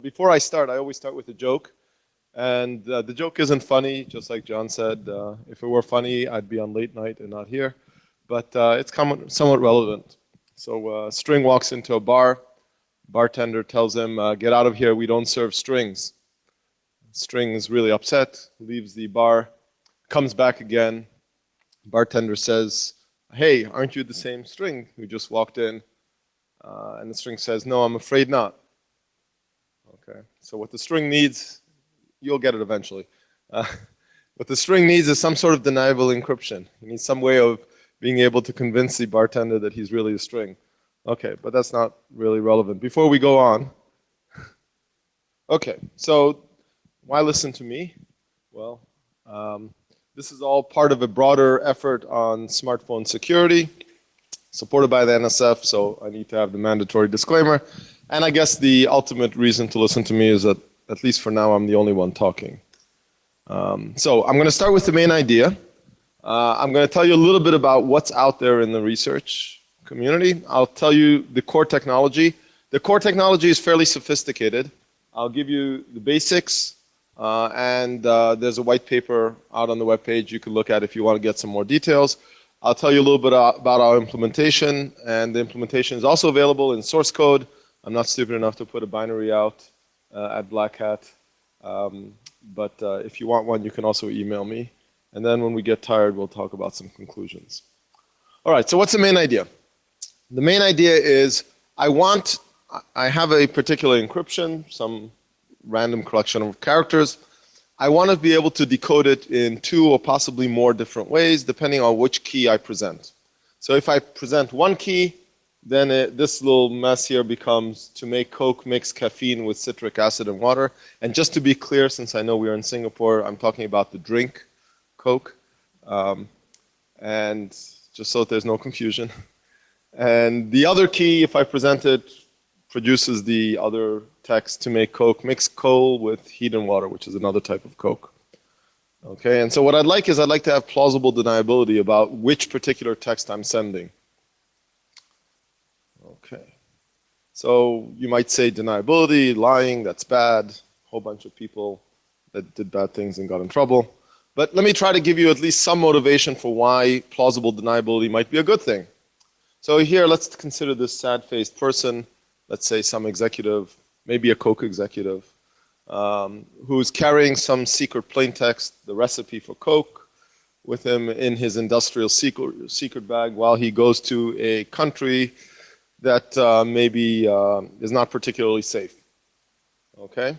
Before I start, I always start with a joke. And the joke isn't funny, just like John said. If it were funny, I'd be on late night and not here. But it's somewhat relevant. So String walks into a bar. Bartender tells him, get out of here, we don't serve strings. String is really upset, leaves the bar, comes back again. Bartender says, hey, aren't you the same String who just walked in? And the String says, no, I'm afraid not. Okay, so what the String needs, you'll get it eventually. What the String needs is some sort of deniable encryption. He needs some way of being able to convince the bartender that he's really a String. Okay, but that's not really relevant. Before we go on, okay, so why listen to me? Well, this is all part of a broader effort on smartphone security, supported by the NSF, so I need to have the mandatory disclaimer. And I guess the ultimate reason to listen to me is that, at least for now, I'm the only one talking. So I'm going to start with the main idea. I'm going to tell you a little bit about what's out there in the research community. I'll tell you the core technology. The core technology is fairly sophisticated. I'll give you the basics, and there's a white paper out on the webpage you can look at if you want to get some more details. I'll tell you a little bit about our implementation, and the implementation is also available in source code. I'm not stupid enough to put a binary out at Black Hat, but if you want one, you can also email me. And then when we get tired, we'll talk about some conclusions. All right, so what's the main idea? The main idea is I have a particular encryption, some random collection of characters. I want to be able to decode it in 2 or possibly more different ways, depending on which key I present. So if I present one key, then this little mess here becomes to make Coke mix caffeine with citric acid and water. And just to be clear, since I know we're in Singapore, I'm talking about the drink Coke. And just so that there's no confusion. And the other key, if I present it, produces the other text to make Coke mix coal with heat and water, which is another type of Coke. Okay, and so what I'd like to have plausible deniability about which particular text I'm sending. Okay, so you might say deniability, lying, that's bad. A whole bunch of people that did bad things and got in trouble. But let me try to give you at least some motivation for why plausible deniability might be a good thing. So here, let's consider this sad-faced person, let's say some executive, maybe a Coke executive, who's carrying some secret plaintext, the recipe for Coke, with him in his industrial secret bag while he goes to a country that maybe is not particularly safe. Okay?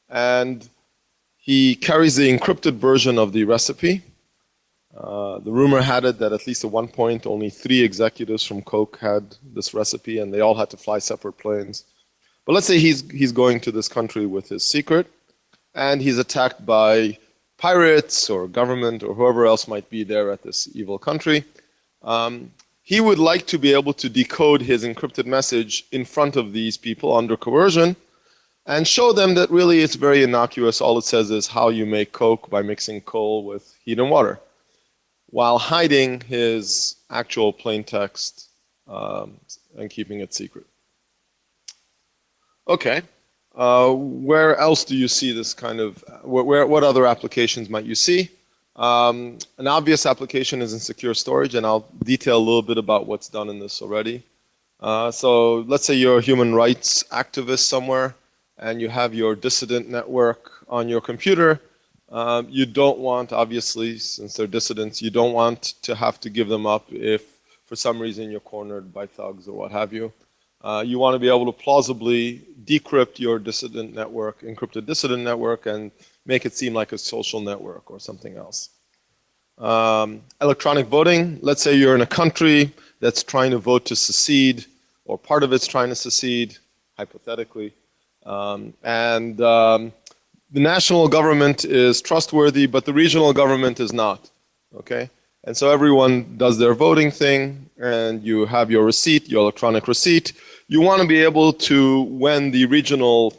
And he carries the encrypted version of the recipe. The rumor had it that at least at one point only 3 executives from Coke had this recipe and they all had to fly separate planes. But let's say he's going to this country with his secret and he's attacked by pirates or government or whoever else might be there at this evil country. He would like to be able to decode his encrypted message in front of these people under coercion and show them that really it's very innocuous. All it says is how you make Coke by mixing coal with heat and water, while hiding his actual plaintext and keeping it secret. Okay, where else do you see this kind of, what other applications might you see? An obvious application is in secure storage, and I'll detail a little bit about what's done in this already. So let's say you're a human rights activist somewhere, and you have your dissident network on your computer. You don't want, obviously, since they're dissidents, you don't want to have to give them up if for some reason you're cornered by thugs or what have you. You want to be able to plausibly decrypt your dissident network, encrypted dissident network, and make it seem like a social network or something else. Electronic voting, let's say you're in a country that's trying to vote to secede, or part of it's trying to secede, hypothetically. The national government is trustworthy, but the regional government is not, okay? And so everyone does their voting thing, and you have your receipt, your electronic receipt. You want to be able to, when the regional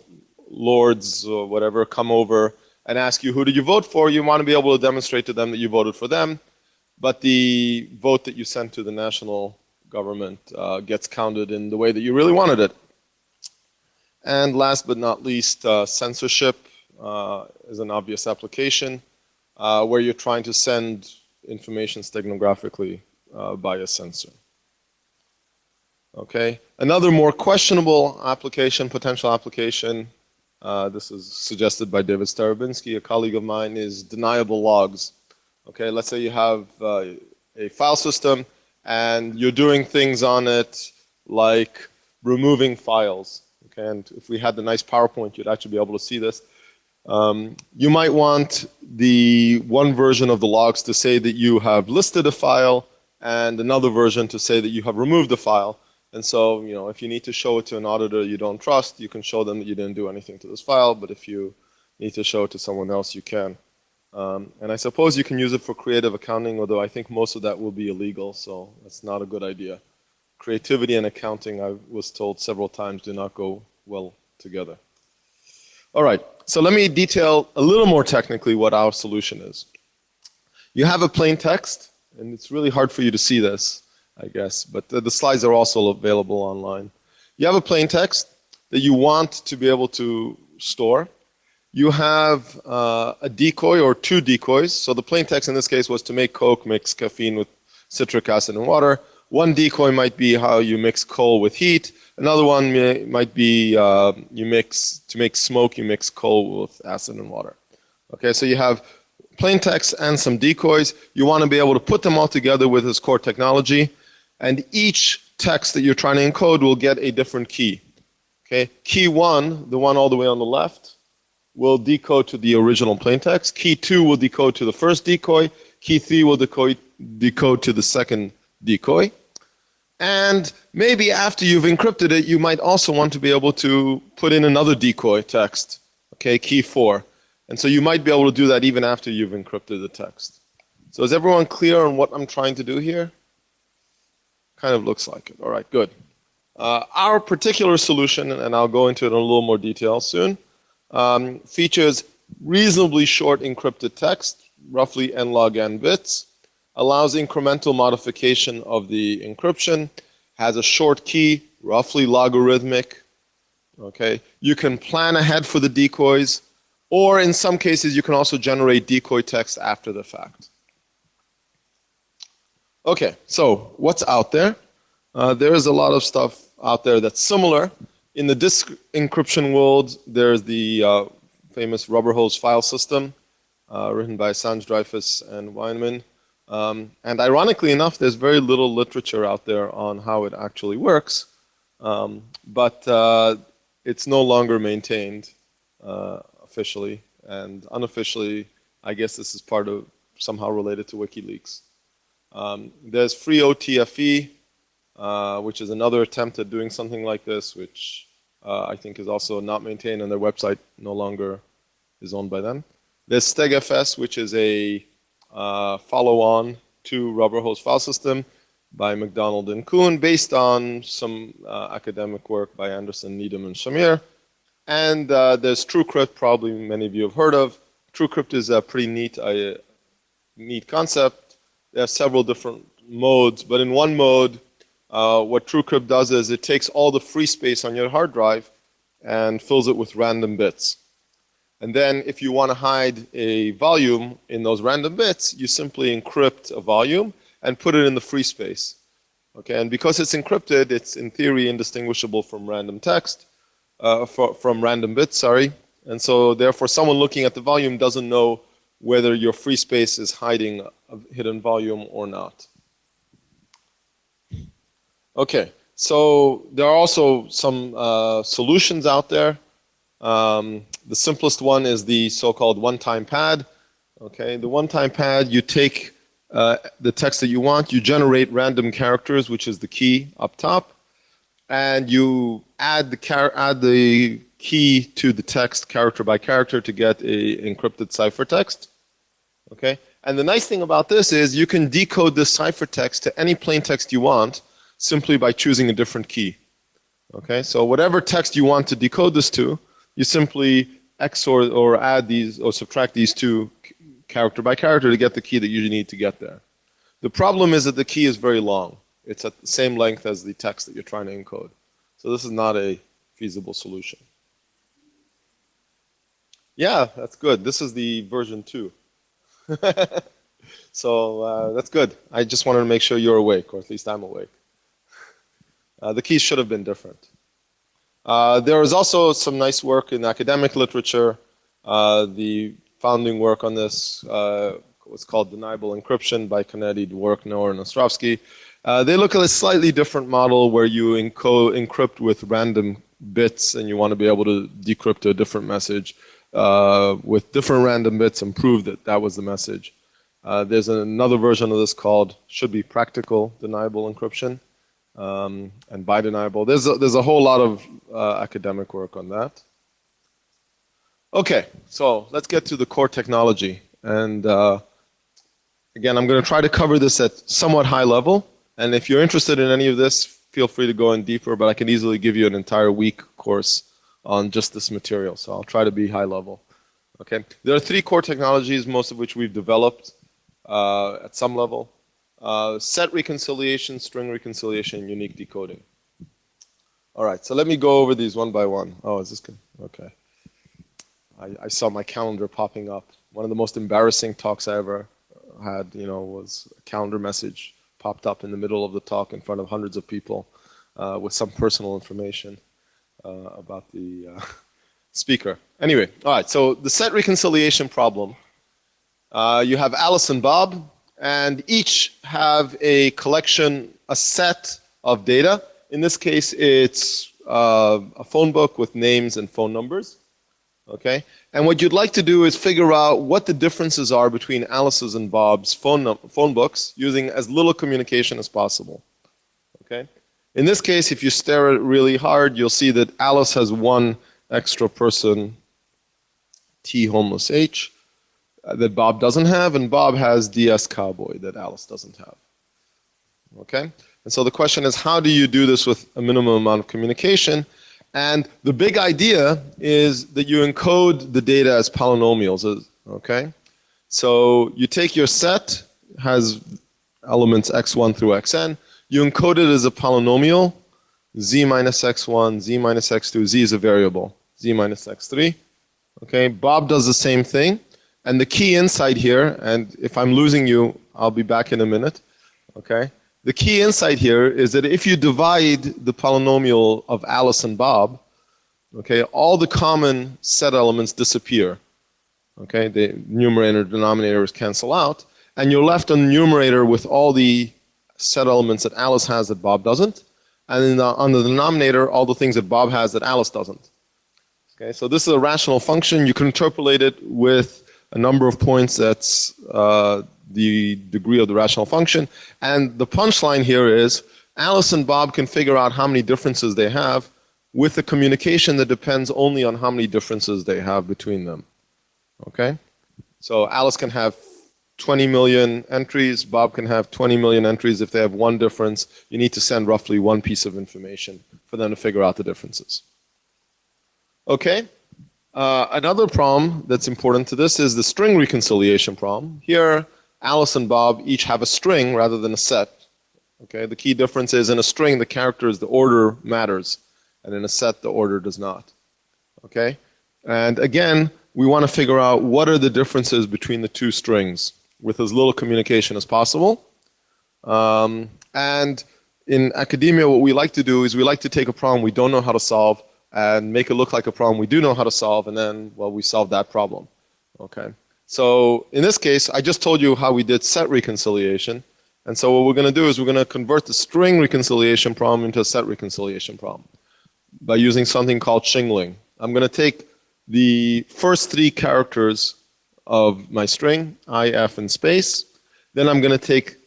lords or whatever come over and ask you, who did you vote for? You want to be able to demonstrate to them that you voted for them, but the vote that you sent to the national government gets counted in the way that you really wanted it. And last but not least, censorship is an obvious application where you're trying to send information stenographically by a sensor. Okay. Another more questionable application, potential application, this is suggested by David Starobinsky, a colleague of mine, is deniable logs. Okay, let's say you have a file system and you're doing things on it like removing files. Okay, and if we had the nice PowerPoint, you'd actually be able to see this. You might want the one version of the logs to say that you have listed a file and another version to say that you have removed the file. And so, you know, if you need to show it to an auditor you don't trust, you can show them that you didn't do anything to this file, but if you need to show it to someone else, you can. And I suppose you can use it for creative accounting, although I think most of that will be illegal, so that's not a good idea. Creativity and accounting, I was told several times, do not go well together. All right, so let me detail a little more technically what our solution is. You have a plain text, and it's really hard for you to see this, I guess, but the slides are also available online. You have a plain text that you want to be able to store. You have a decoy or two decoys. So the plain text in this case was to make Coke, mix caffeine with citric acid and water. One decoy might be how you mix coal with heat. Another one might be to make smoke, you mix coal with acid and water. Okay, so you have plain text and some decoys. You want to be able to put them all together with this core technology. And each text that you're trying to encode will get a different key. Okay, key 1, the one all the way on the left, will decode to the original plain text. Key 2 will decode to the first decoy. Key 3 will decode to the second decoy. And maybe after you've encrypted it, you might also want to be able to put in another decoy text. Okay, key 4. And so you might be able to do that even after you've encrypted the text. So is everyone clear on what I'm trying to do here? Kind of looks like it. All right, good. Our particular solution, and I'll go into it in a little more detail soon, features reasonably short encrypted text, roughly n log n bits, allows incremental modification of the encryption, has a short key, roughly logarithmic. Okay, you can plan ahead for the decoys, or in some cases you can also generate decoy text after the fact. Okay, so what's out there? There is a lot of stuff out there that's similar. In the disk encryption world, there's the famous rubber hose file system written by Sanj Dreyfus and Weinman. And ironically enough, there's very little literature out there on how it actually works. But it's no longer maintained officially. And unofficially, I guess this is part of, somehow related to WikiLeaks. There's free OTFE, which is another attempt at doing something like this, which I think is also not maintained, and their website no longer is owned by them. There's StegFS, which is a follow-on to rubber hose file system by McDonald and Kuhn, based on some academic work by Anderson, Needham, and Shamir. And there's TrueCrypt, probably many of you have heard of. TrueCrypt is a pretty neat concept. There are several different modes, but in one mode, what TrueCrypt does is it takes all the free space on your hard drive and fills it with random bits. And then if you want to hide a volume in those random bits, you simply encrypt a volume and put it in the free space. Okay, and because it's encrypted, it's in theory indistinguishable from random text, from random bits, sorry. And so therefore someone looking at the volume doesn't know whether your free space is hiding a hidden volume or not. Okay, so there are also some solutions out there. The simplest one is the so-called one-time pad. Okay, the one-time pad, you take the text that you want, you generate random characters, which is the key up top, and you add the key to the text character by character to get a encrypted ciphertext. Okay, and the nice thing about this is you can decode this ciphertext to any plain text you want simply by choosing a different key. Okay, so whatever text you want to decode this to, you simply XOR or add these or subtract these two character by character to get the key that you need to get there. The problem is that the key is very long. It's at the same length as the text that you're trying to encode. So this is not a feasible solution. Yeah, that's good. This is the version 2. So that's good. I just wanted to make sure you're awake, or at least I'm awake. The keys should have been different. There is also some nice work in academic literature. The founding work on this was called Deniable Encryption by Canetti, Dwork, Noer, and Ostrovsky. They look at a slightly different model where you encrypt with random bits, and you want to be able to decrypt a different message with different random bits and prove that that was the message. There's another version of this called, should be practical deniable encryption, and by deniable. There's a whole lot of academic work on that. Okay, so let's get to the core technology. And again, I'm going to try to cover this at somewhat high level. And if you're interested in any of this, feel free to go in deeper, but I can easily give you an entire week course on just this material. So I'll try to be high level. Okay, there are 3 core technologies, most of which we've developed at some level. Set reconciliation, string reconciliation, and unique decoding. All right, so let me go over these one by one. Oh, is this good? Okay. I saw my calendar popping up. One of the most embarrassing talks I ever had, was a calendar message popped up in the middle of the talk in front of hundreds of people with some personal information about the speaker. Anyway, all right, so the set reconciliation problem. You have Alice and Bob, and each have a collection, a set of data. In this case, it's a phone book with names and phone numbers. Okay, and what you'd like to do is figure out what the differences are between Alice's and Bob's phone books using as little communication as possible. Okay, in this case, if you stare at it really hard, you'll see that Alice has one extra person, T homeless H, that Bob doesn't have, and Bob has DS cowboy that Alice doesn't have. Okay, and so the question is, how do you do this with a minimum amount of communication? And the big idea is that you encode the data as polynomials, okay? So you take your set, has elements x1 through xn, you encode it as a polynomial, z minus x1, z minus x2, z is a variable, z minus x3, okay? Bob does the same thing, and the key insight here, and if I'm losing you, I'll be back in a minute, okay? The key insight here is that if you divide the polynomial of Alice and Bob, okay, all the common set elements disappear. Okay, the numerator and denominators cancel out, and you're left on the numerator with all the set elements that Alice has that Bob doesn't, and on the denominator, all the things that Bob has that Alice doesn't. Okay, so this is a rational function. You can interpolate it with a number of points that's the degree of the rational function. And the punchline here is Alice and Bob can figure out how many differences they have with a communication that depends only on how many differences they have between them. Okay? So Alice can have 20 million entries, Bob can have 20 million entries. If they have one difference, you need to send roughly one piece of information for them to figure out the differences. Okay? Another problem that's important to this is the string reconciliation problem. Here, Alice and Bob each have a string rather than a set. Okay, the key difference is in a string, the characters, the order matters, and in a set, the order does not. Okay, and again, we want to figure out what are the differences between the two strings with as little communication as possible. And in academia, what we like to do is we like to take a problem we don't know how to solve and make it look like a problem we do know how to solve, and then, well, we solve that problem. Okay. So in this case, I just told you how we did set reconciliation. And so what we're going to do is we're going to convert the string reconciliation problem into a set reconciliation problem by using something called shingling. I'm going to take the first 3 characters of my string, I, F, and space. Then I'm going to take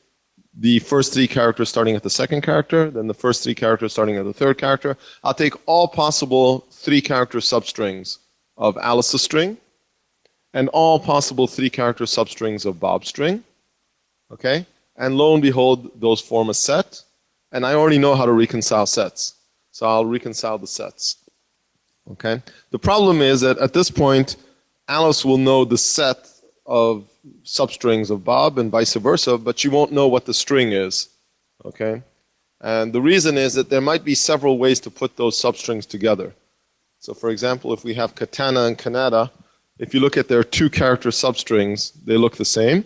the first 3 characters starting at the second character, then the first 3 characters starting at the third character. I'll take all possible 3-character substrings of Alice's string, and all possible 3-character substrings of Bob's string, okay? And lo and behold, those form a set, and I already know how to reconcile sets. So I'll reconcile the sets, okay? The problem is that at this point, Alice will know the set of substrings of Bob and vice versa, but she won't know what the string is, okay? And the reason is that there might be several ways to put those substrings together. So for example, if we have katana and Kannada, if you look at their 2-character substrings, they look the same,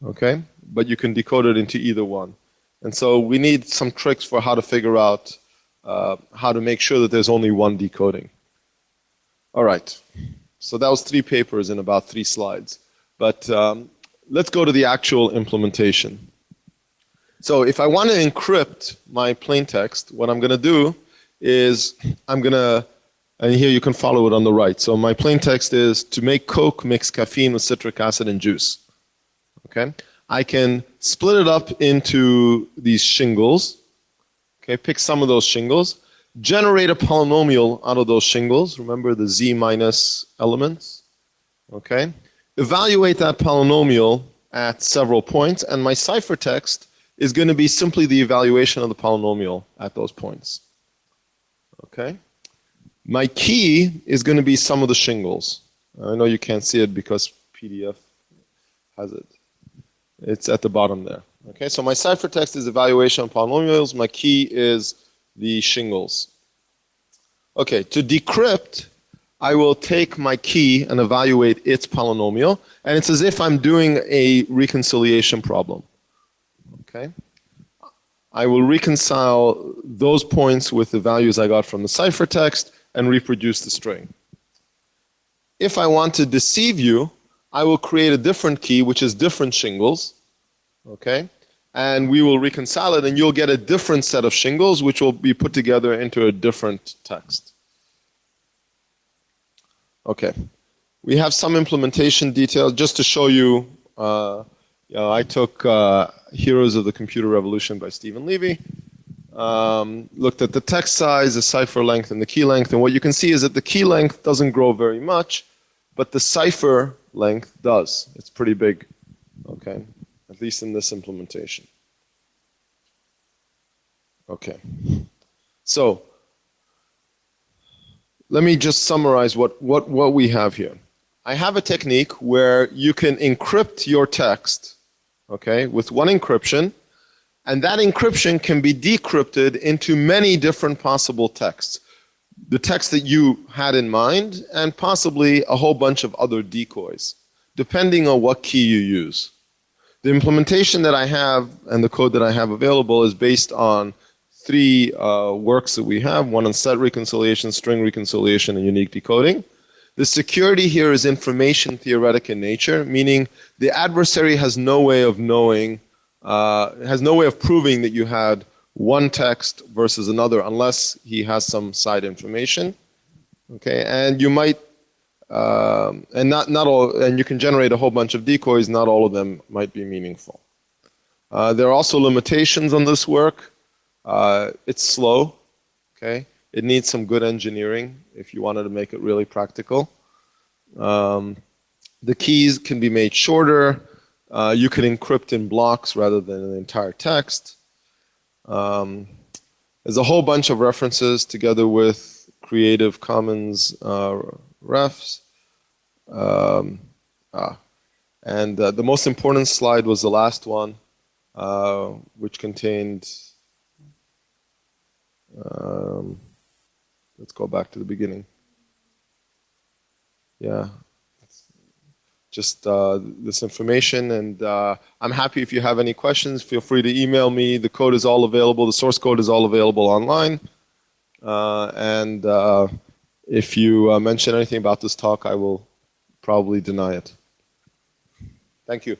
okay? But you can decode it into either one. And so we need some tricks for how to figure out how to make sure that there's only one decoding. All right, so that was 3 papers in about 3 slides. But let's go to the actual implementation. So if I want to encrypt my plain text, what I'm going to do is I'm going to, and here you can follow it on the right. So my plain text is to make Coke, mix caffeine with citric acid and juice. Okay? I can split it up into these shingles. Okay, pick some of those shingles. Generate a polynomial out of those shingles. Remember the z minus elements. Okay? Evaluate that polynomial at several points, and my ciphertext is going to be simply the evaluation of the polynomial at those points. Okay? My key is going to be some of the shingles. I know you can't see it because PDF has it. It's at the bottom there. Okay, so my ciphertext is evaluation of polynomials. My key is the shingles. Okay, to decrypt, I will take my key and evaluate its polynomial, and it's as if I'm doing a reconciliation problem. Okay? I will reconcile those points with the values I got from the ciphertext and reproduce the string. If I want to deceive you, I will create a different key, which is different shingles. Okay? And we will reconcile it, and you'll get a different set of shingles, which will be put together into a different text. Okay. We have some implementation details just to show you. I took Heroes of the Computer Revolution by Stephen Levy. Looked at the text size, the cipher length, and the key length. And what you can see is that the key length doesn't grow very much, but the cipher length does. It's pretty big, okay, at least in this implementation. Okay. So let me just summarize what we have here. I have a technique where you can encrypt your text, okay, with one encryption, and that encryption can be decrypted into many different possible texts. The text that you had in mind, and possibly a whole bunch of other decoys, depending on what key you use. The implementation that I have and the code that I have available is based on 3 works that we have, one on set reconciliation, string reconciliation, and unique decoding. The security here is information theoretic in nature, meaning the adversary has no way of knowing, has no way of proving that you had one text versus another unless he has some side information. Okay, and you might, and not all, and you can generate a whole bunch of decoys. Not all of them might be meaningful. There are also limitations on this work. It's slow. Okay, it needs some good engineering if you wanted to make it really practical. The keys can be made shorter. You can encrypt in blocks rather than an entire text. There's a whole bunch of references together with Creative Commons refs. And the most important slide was the last one, which contained, let's go back to the beginning. Yeah, just this information, and I'm happy if you have any questions. Feel free to email me. The code is all available. The source code is all available online. And if you mention anything about this talk, I will probably deny it. Thank you.